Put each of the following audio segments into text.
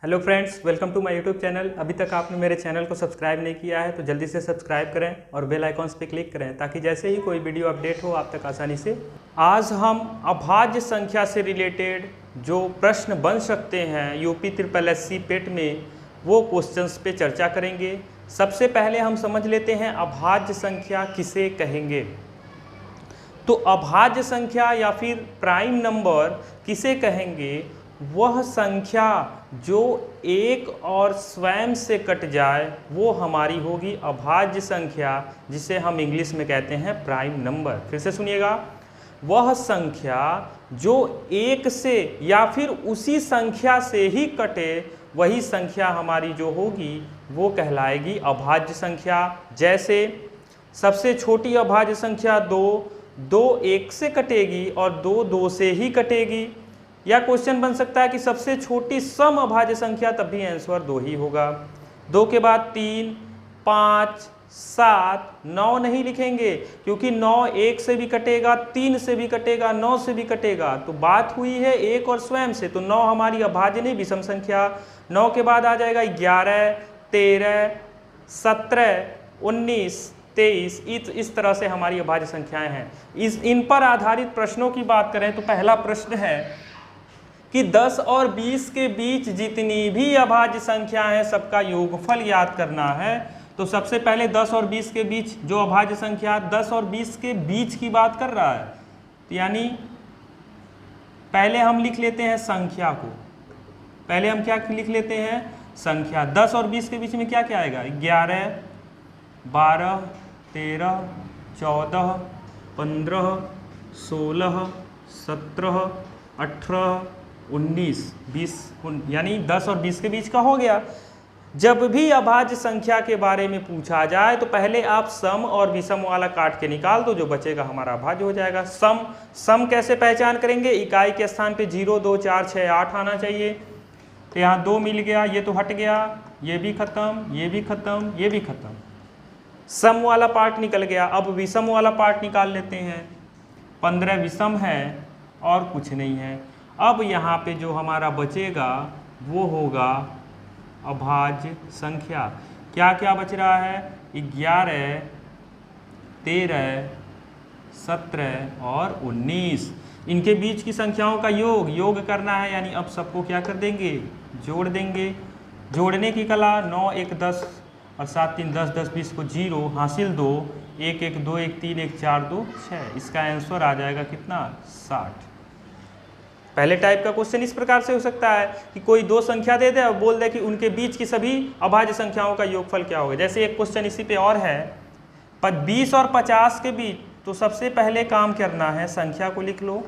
Hello friends, welcome to my YouTube channel. अभी तक आपने मेरे चैनल को सब्सक्राइब नहीं किया है तो जल्दी से सब्सक्राइब करें और बेल आइकॉन्स पे क्लिक करें ताकि जैसे ही कोई वीडियो अपडेट हो आप तक आसानी से। आज हम अभाज्य संख्या से रिलेटेड जो प्रश्न बन सकते हैं यूपी ट्रिपल एससी पेट में, वो क्वेश्चंस पे चर्चा करेंगे। सबसे पहले हम समझ लेते हैं अभाज्य संख्या किसे कहेंगे। तो अभाज्य संख्या या फिर प्राइम नंबर किसे कहेंगे? वह संख्या जो एक और स्वयं से कट जाए वो हमारी होगी अभाज्य संख्या, जिसे हम इंग्लिश में कहते हैं प्राइम नंबर। फिर से सुनिएगा, वह संख्या जो एक से या फिर उसी संख्या से ही कटे वही संख्या हमारी जो होगी वो कहलाएगी अभाज्य संख्या। जैसे सबसे छोटी अभाज्य संख्या दो एक से कटेगी और दो से ही कटेगी। या क्वेश्चन बन सकता है कि सबसे छोटी सम अभाज्य संख्या, तब भी आंसर 2 ही होगा। 2 के बाद 3, 5, 7, 9 नहीं लिखेंगे क्योंकि 9 1 से भी कटेगा, 3 से भी कटेगा, 9 से भी कटेगा। तो बात हुई है एक और स्वयं से, तो 9 हमारी अभाज्य नहीं विषम संख्या। 9 के बाद आ जाएगा 11, 13, 17, 19, 23। इस तरह से हमारी अभाज्य संख्याएं हैं। इन पर आधारित प्रश्नों की बात करें तो पहला प्रश्न है कि 10 और 20 के बीच जितनी भी अभाज्य संख्या है सबका योगफल याद करना है। तो सबसे पहले 10 और 20 के बीच जो अभाज्य संख्या 10 और 20 के बीच की बात कर रहा है, तो यानी पहले हम लिख लेते हैं संख्या को। पहले हम क्या लिख लेते हैं? संख्या। 10 और 20 के बीच में क्या क्या आएगा? 11, 12, 13, 14, 15, 16, 17, 18, 19, 20, यानी 10 और 20 के बीच का हो गया। जब भी अभाज्य संख्या के बारे में पूछा जाए तो पहले आप सम और विषम वाला काट के निकाल दो, जो बचेगा हमारा अभाज्य हो जाएगा। सम कैसे पहचान करेंगे? इकाई के स्थान पे 0, 2, 4, 6, 8 आना चाहिए। तो यहाँ 2 मिल गया, ये तो हट गया, ये भी खत्म, ये भी खत्म, ये भी खत्म। सम वाला पार्ट निकल गया। अब विषम वाला पार्ट निकाल लेते हैं। 15 विषम है और कुछ नहीं है। अब यहाँ पे जो हमारा बचेगा वो होगा अभाज्य संख्या। क्या क्या बच रहा है? 11, 13, 17 और 19। इनके बीच की संख्याओं का योग करना है, यानी अब सबको क्या कर देंगे? जोड़ देंगे। जोड़ने की कला 9, 1, 10 और 7, 3, 10, 10, 20 को 0 हासिल 2, 1, 1, 2, 1, 3, 1, 4, 2, 6। इसका आंसर आ जाएगा कितना? 60। पहले टाइप का क्वेश्चन इस प्रकार से हो सकता है कि कोई दो संख्या दे दे और बोल दे कि उनके बीच की सभी अभाज्य संख्याओं का योगफल क्या होगा। जैसे एक क्वेश्चन इसी पे और है, 20 और 50 के बीच। तो सबसे पहले काम करना है, संख्या को लिख लो।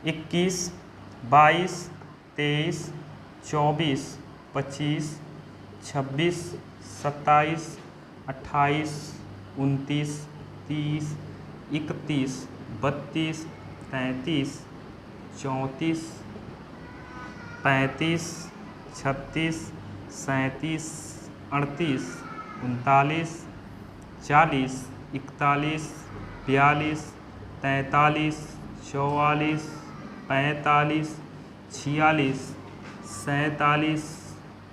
21, 22, 23, 24, 25, 26, 27, 28, 29, 30, 31, 32, 33, 34, 35, 36, 37, 38, 39, 40, 41, 42, 43, 44, 45, 46, 47,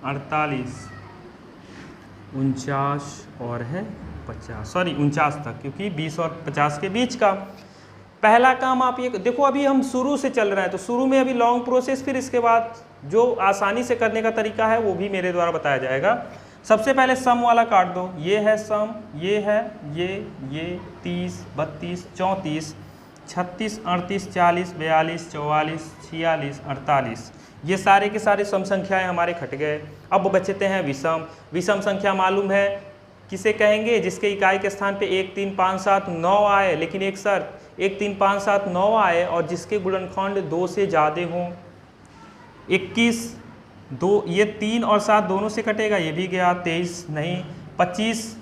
48, 49 और है 50, सॉरी 49 तक, क्योंकि 20 और 50 के बीच का। पहला काम आप ये देखो, अभी हम शुरू से चल रहे हैं तो शुरू में अभी लॉन्ग प्रोसेस, फिर इसके बाद जो आसानी से करने का तरीका है वो भी मेरे द्वारा बताया जाएगा। सबसे पहले सम वाला काट दो। ये है सम, ये है ये 30, 32, 34, 36, 38, 40, 42, 44, 46, 48। ये सारे के सारे सम संख्याएं हमारे खट गए। अब बचते हैं विषम। विषम संख्या मालूम है किसे कहेंगे? जिसके इकाई के स्थान पे 1, 3, 5, 7, 9 आए, लेकिन एक शर्त, 1, 3, 5, 7, 9 आए और जिसके गुणनखंड 2 से ज़्यादा हों। 21, 2, ये 3 और 7 दोनों से कटेगा, ये भी गया। 23 नहीं, 25,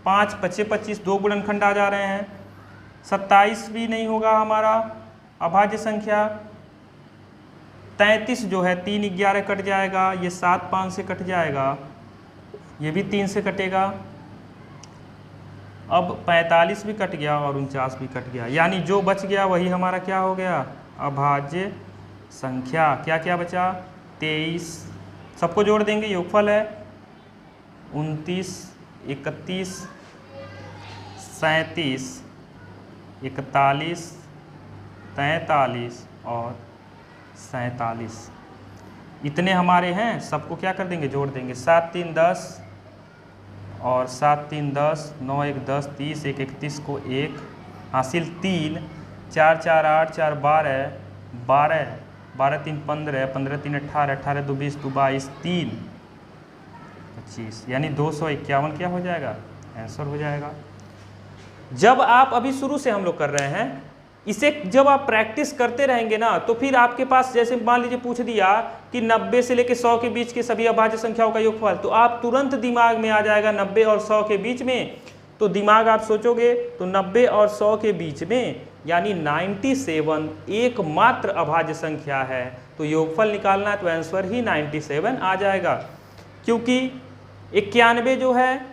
5, 25, 25 2 गुणनखंड आ जा रहे हैं। 27 भी नहीं होगा हमारा अभाज्य संख्या। 33 जो है 3, 11 कट जाएगा, ये 7, 5 से कट जाएगा, ये भी 3 से कटेगा। अब 45 भी कट गया और 49 भी कट गया, यानी जो बच गया वही हमारा क्या हो गया? अभाज्य संख्या। क्या क्या बचा? 23, सबको जोड़ देंगे, योगफल है 29, 31, 37, 41, 43 और 47, इतने हमारे हैं। सबको क्या कर देंगे, जोड़ देंगे। 7 3 10 और 7 3 10, 9 1 10, 30 1 31 को 1 हासिल 3, 4 4 8 4 12, 12 12 3 15, 15 3 18, 18 2 20, 2 22, 3 25, यानी 251 क्या हो जाएगा, आंसर हो जाएगा। जब आप अभी शुरू से हम लोग कर रहे हैं, इसे जब आप प्रैक्टिस करते रहेंगे ना, तो फिर आपके पास जैसे मान लीजिए पूछ दिया कि 90 से लेकर 100 के बीच के सभी अभाज्य संख्याओं का योगफल, तो आप तुरंत दिमाग में आ जाएगा 90 और 100 के बीच में। तो दिमाग आप सोचोगे तो 90 और 100 के बीच में यानी 97 एकमात्र अभाज्य संख्या है, तो योगफल निकालना है तो आंसर ही 97 आ जाएगा। क्योंकि 91 जो है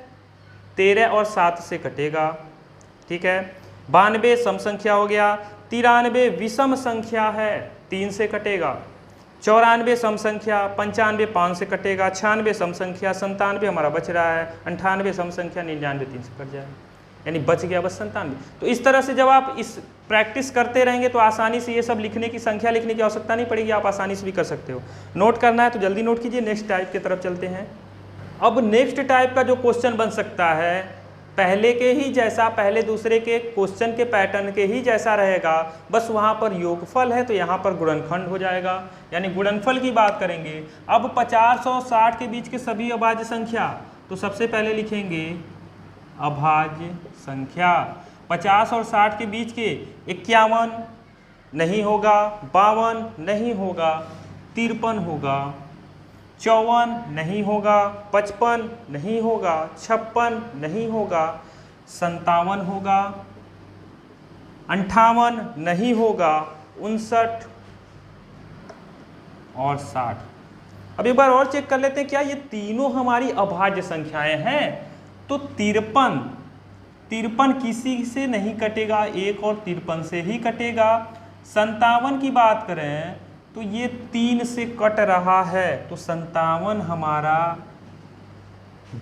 13 और 7 से कटेगा, ठीक है। 92 सम संख्या हो गया, 93 विषम संख्या है 3 से कटेगा, 94 सम संख्या, 95 5 से कटेगा, 96 सम संख्या, 97 हमारा बच रहा है, 98 सम संख्या, 99 3 से कट जाएगा, यानी बच गया बस 97। तो इस तरह से जब आप इस प्रैक्टिस करते रहेंगे तो आसानी से ये सब लिखने की, संख्या लिखने की आवश्यकता नहीं पड़ेगी, आप आसानी से भी कर सकते हो। नोट करना है तो जल्दी नोट कीजिए। नेक्स्ट टाइप की तरफ चलते हैं। अब नेक्स्ट टाइप का जो क्वेश्चन बन सकता है पहले के ही जैसा, पहले दूसरे के क्वेश्चन के पैटर्न के ही जैसा रहेगा, बस वहाँ पर योगफल है तो यहाँ पर गुणनखंड हो जाएगा, यानी गुणनफल की बात करेंगे। अब 50 और 60 के बीच के सभी अभाज्य संख्या, तो सबसे पहले लिखेंगे अभाज्य संख्या। 50 और 60 के बीच के 51 नहीं होगा, 52 नहीं होगा, 53 होगा, 54 नहीं होगा, 55 नहीं होगा, 56 नहीं होगा, 57 होगा, 58 नहीं होगा, 59 और 60। अब एक बार और चेक कर लेते हैं क्या ये तीनों हमारी अभाज्य संख्याएं हैं। तो 53 किसी से नहीं कटेगा, 1 और 53 से ही कटेगा। 57 की बात करें तो ये 3 से कट रहा है, तो 57 हमारा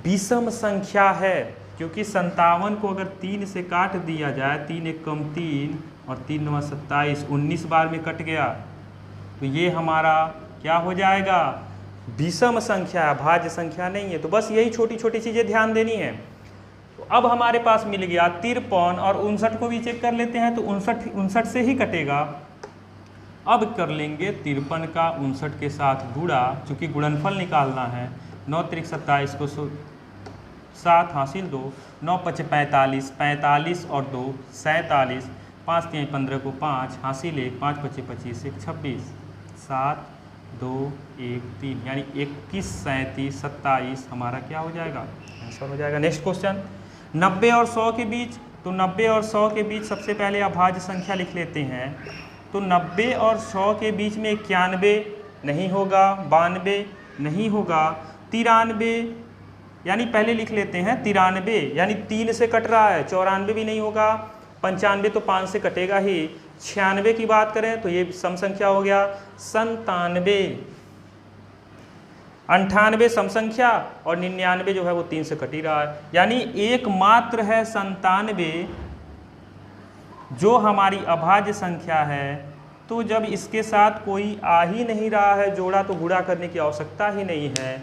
विषम संख्या है, क्योंकि 57 को अगर 3 से काट दिया जाए, 3 एक कम 3 और 3 9 27, 19 बार में कट गया, तो ये हमारा क्या हो जाएगा, विषम संख्या है, भाज्य संख्या नहीं है। तो बस यही छोटी छोटी चीज़ें ध्यान देनी है। तो अब हमारे पास मिल गया 53 और 59 को भी चेक कर लेते हैं, तो 59 से ही कटेगा। अब कर लेंगे 53 का 59 के साथ गुणा, चूँकि गुणनफल निकालना है। 9 3 27 को 7 हासिल 2, 9 5 45, 45 और 2 47, 5 3 15 को 5 हासिल 1, 5 5 25 1 26, 7 2 1 3, यानी 21 37 27 हमारा क्या हो जाएगा, आंसर हो जाएगा। नेक्स्ट क्वेश्चन 90 और 100 के बीच, तो 90 और 100 के बीच सबसे पहले अभाज्य संख्या लिख लेते हैं। तो 90 और 100 के बीच में 91 नहीं होगा, 92 नहीं होगा, 93 यानी पहले लिख लेते हैं 93 यानी 3 से कट रहा है, 94 भी नहीं होगा, 95 तो 5 से कटेगा ही। 96 की बात करें तो ये सम संख्या हो गया, 97, 98 सम संख्या और 99 जो है वो 3 से कट ही रहा है, यानी एकमात्र है 97 जो हमारी अभाज्य संख्या है। तो जब इसके साथ कोई आ ही नहीं रहा है जोड़ा, तो गुणा करने की आवश्यकता ही नहीं है।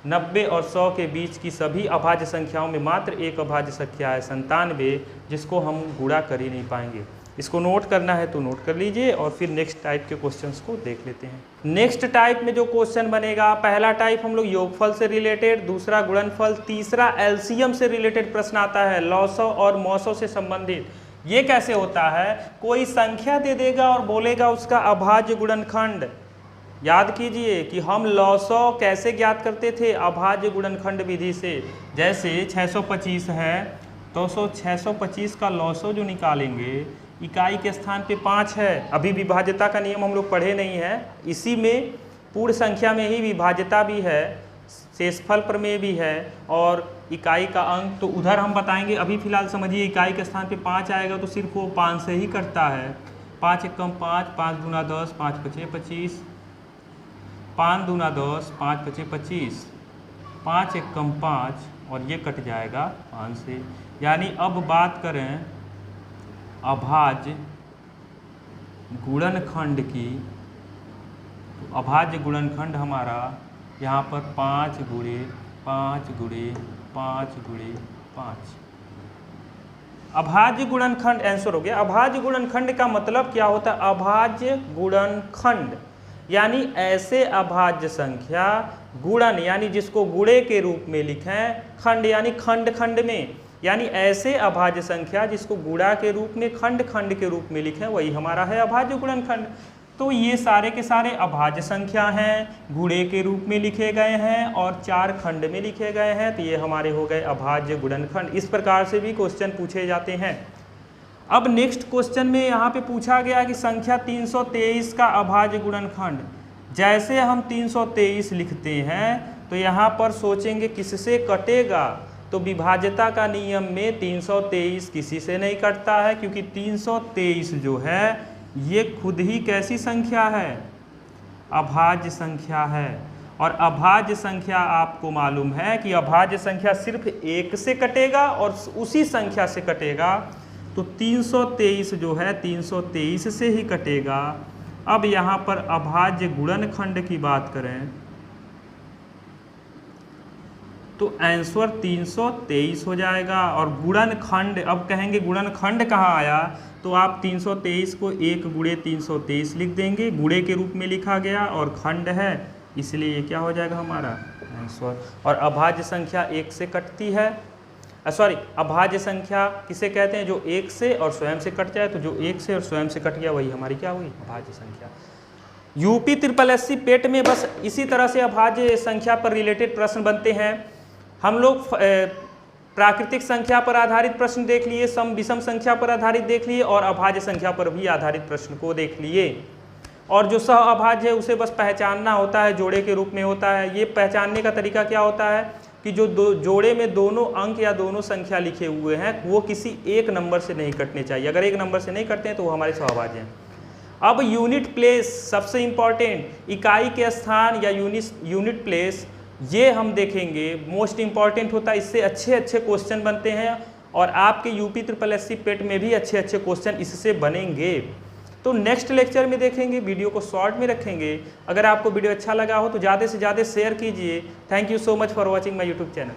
90 और 100 के बीच की सभी अभाज्य संख्याओं में मात्र एक अभाज्य संख्या है 97, जिसको हम गुणा कर ही नहीं पाएंगे। इसको नोट करना है तो नोट कर लीजिए और फिर नेक्स्ट टाइप के क्वेश्चंस को देख लेते हैं। नेक्स्ट टाइप में जो क्वेश्चन बनेगा, पहला टाइप हम लोग योगफल से रिलेटेड, दूसरा गुणनफल, तीसरा एलसीएम से रिलेटेड प्रश्न आता है, लॉसव और मौसव से संबंधित। ये कैसे होता है, कोई संख्या दे देगा और बोलेगा उसका अभाज्य गुणनखंड। याद कीजिए कि हम लॉसव कैसे ज्ञात करते थे, अभाज्य गुणनखंड विधि से। जैसे 625 है तो 625 का लॉसव जो निकालेंगे, इकाई के स्थान पे 5 है। अभी विभाज्यता का नियम हम लोग पढ़े नहीं है, इसी में पूर्ण संख्या में ही विभाज्यता भी है, शेषफल प्रमेय भी है और इकाई का अंक तो उधर हम बताएंगे। अभी फिलहाल समझिए इकाई के स्थान पे 5 आएगा तो सिर्फ वो 5 से ही कटता है। 5 एक कम 5, 5 गुना 10, 5 5 25, 5 दूना 10, 5 पचे 25, 5 एक कम 5 और ये कट जाएगा 5 से। यानी अब बात करें अभाज्य गुणनखंड की, तो अभाज्य गुणनखंड हमारा यहाँ पर 5 गुणे 5 गुणे 5 गुणे 5। अभाज्य गुणनखंड आंसर हो गया। अभाज्य गुणनखंड का मतलब क्या होता है? अभाज्य गुणनखंड यानी ऐसे अभाज्य संख्या, गुणन यानी जिसको गुणे के रूप में लिखें, खंड यानी खंड खंड में, यानी ऐसे अभाज्य संख्या जिसको गुणा के रूप में, खंड खंड के रूप में लिखें, वही हमारा है अभाज्य गुणनखंड। तो ये सारे के सारे अभाज्य संख्या हैं, गुणे के रूप में लिखे गए हैं और 4 खंड में लिखे गए हैं, तो ये हमारे हो गए अभाज्य गुणनखंड। इस प्रकार से भी क्वेश्चन पूछे जाते हैं। अब नेक्स्ट क्वेश्चन में यहाँ पे पूछा गया कि संख्या 323 का अभाज्य गुणनखंड। जैसे हम 323 लिखते हैं तो यहाँ पर सोचेंगे किससे कटेगा, तो विभाज्यता का नियम में 323 किसी से नहीं कटता है, क्योंकि 323 जो है ये खुद ही कैसी संख्या है? अभाज्य संख्या है। और अभाज्य संख्या आपको मालूम है कि अभाज्य संख्या सिर्फ 1 से कटेगा और उसी संख्या से कटेगा, तो 323 जो है 323 से ही कटेगा। अब यहाँ पर अभाज्य गुणनखंड की बात करें तो आंसर 323 हो जाएगा। और गुणनखंड, अब कहेंगे गुणनखंड कहाँ आया, तो आप 323 को 1 गुणे 323 लिख देंगे, गुणे के रूप में लिखा गया और खंड है, इसलिए ये क्या हो जाएगा हमारा आंसर। और अभाज्य संख्या 1 से कटती है, अभाज्य संख्या किसे कहते हैं? जो 1 से और स्वयं से कट जाए, तो जो 1 से और स्वयं से कट गया वही हमारी क्या हुई? अभाज्य संख्या। यूपी SSSC पेट में बस इसी तरह से अभाज्य संख्या पर रिलेटेड प्रश्न बनते हैं। हम लोग प्राकृतिक संख्या पर आधारित प्रश्न देख लिए, सम विषम संख्या पर आधारित देख लिए और अभाज्य संख्या पर भी आधारित प्रश्न को देख लिए। और जो सह अभाज्य है उसे बस पहचानना होता है, जोड़े के रूप में होता है। ये पहचानने का तरीका क्या होता है कि जो जोड़े में दोनों अंक या दोनों संख्या लिखे हुए हैं वो किसी एक नंबर से नहीं कटने चाहिए। अगर एक नंबर से नहीं कटते हैं तो वो हमारे सह अभाज्य हैं। अब यूनिट प्लेस सबसे इम्पॉर्टेंट, इकाई के स्थान या यूनिट प्लेस, ये हम देखेंगे, मोस्ट इम्पॉर्टेंट होता है। इससे अच्छे अच्छे क्वेश्चन बनते हैं और आपके यूपी SSSC पेट में भी अच्छे अच्छे क्वेश्चन इससे बनेंगे। तो नेक्स्ट लेक्चर में देखेंगे, वीडियो को शॉर्ट में रखेंगे। अगर आपको वीडियो अच्छा लगा हो तो ज़्यादा से ज़्यादा शेयर कीजिए। Thank you so much for watching my YouTube channel.